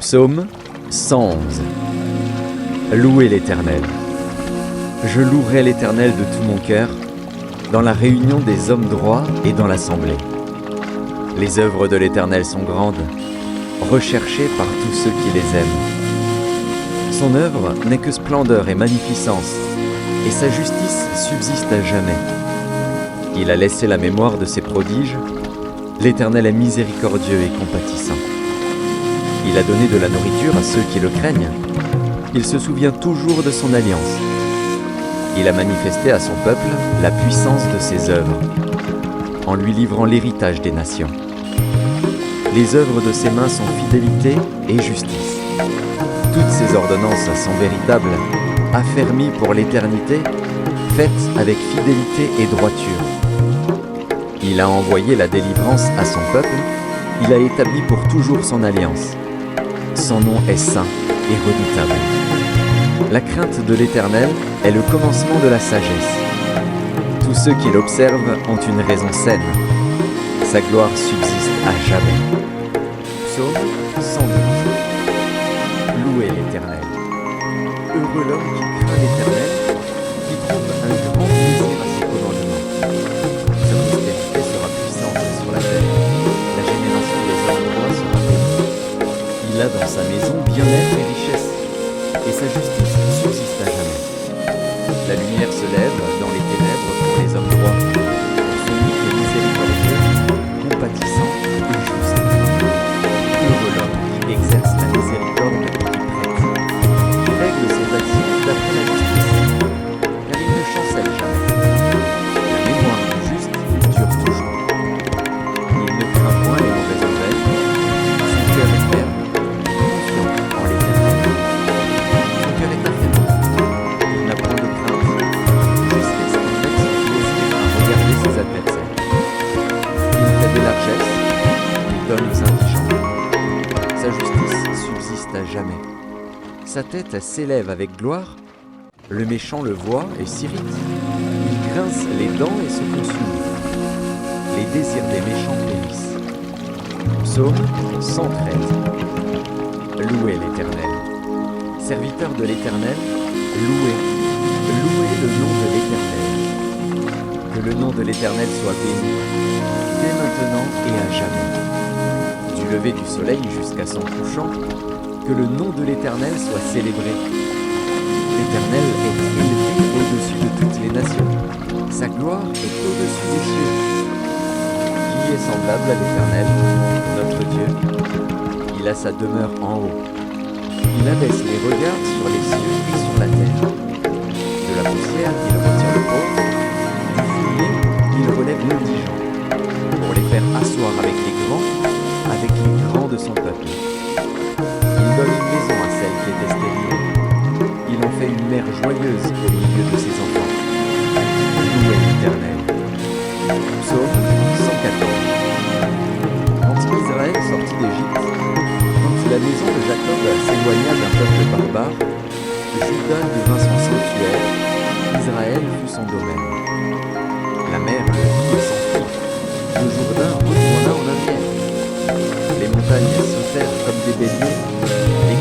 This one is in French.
Psaume 111. Louez l'Éternel. Je louerai l'Éternel de tout mon cœur, dans la réunion des hommes droits et dans l'assemblée. Les œuvres de l'Éternel sont grandes, recherchées par tous ceux qui les aiment. Son œuvre n'est que splendeur et magnificence, et sa justice subsiste à jamais. Il a laissé la mémoire de ses prodiges. L'Éternel est miséricordieux et compatissant. Il a donné de la nourriture à ceux qui le craignent. Il se souvient toujours de son alliance. Il a manifesté à son peuple la puissance de ses œuvres, en lui livrant l'héritage des nations. Les œuvres de ses mains sont fidélité et justice. Toutes ses ordonnances sont véritables, affermies pour l'éternité, faites avec fidélité et droiture. Il a envoyé la délivrance à son peuple, il a établi pour toujours son alliance. Son nom est saint et redoutable. La crainte de l'Éternel est le commencement de la sagesse. Tous ceux qui l'observent ont une raison saine. Sa gloire subsiste à jamais. Psaume 112. Louez l'Éternel. Heureux l'homme qui craint l'Éternel, qui trouve un grand plaisir à ses commandements. Sa prospérité sera puissante sur la terre. La génération des hommes droits sera bénie. Il a dans sa maison bien-être et richesse, et sa justice subsiste à jamais. La lumière se lève dans les ténèbres pour les hommes droits. Celui qui est miséricordieux, compatissant et juste. Heureux l'homme qui exerce la miséricorde et qui prête, qui règle ses actions d'après la justice, car il ne chancelle jamais. La mémoire du juste dure toujours. Il ne craint point les mauvaises nouvelles. Son cœur est ferme, confiant en l'Éternel. Son cœur est affermi. Il n'a point de crainte jusqu'à ce qu'il mette son plaisir à regarder ses adversaires. Il fait des largesses, il donne aux indigents. Sa justice subsiste à jamais. Sa tête s'élève avec gloire. Le méchant le voit et s'irrite. Il grince les dents et se consume. Les désirs des méchants périssent. Psaume 113. Louez l'Éternel. Serviteurs de l'Éternel, louez le nom de l'Éternel. Que le nom de l'Éternel soit béni, dès maintenant et à jamais. Du lever du soleil jusqu'à son couchant, que le nom de l'Éternel soit célébré. L'Éternel est élevé au-dessus de toutes les nations. Sa gloire est au-dessus des cieux. Qui est semblable à l'Éternel, notre Dieu? Il a sa demeure en haut. Il abaisse les regards sur les cieux et sur la terre. De la poussière, il retire le pauvre. Du fumier, il relève l'indigent. Pour les faire asseoir avec les grands de son peuple. Il donne une maison à celle qui était stérile. Il en fait une mère joyeuse au milieu de ses enfants. Louez l'Éternel. Psaume 114. Quand Israël sortit d'Égypte, quand la maison de Jacob s'éloigna d'un peuple barbare, Juda devint son sanctuaire, Israël fut son domaine. La mer le vit et s'enfuit, le Jourdain retourna en arrière. Les montagnes sautèrent comme des béliers, les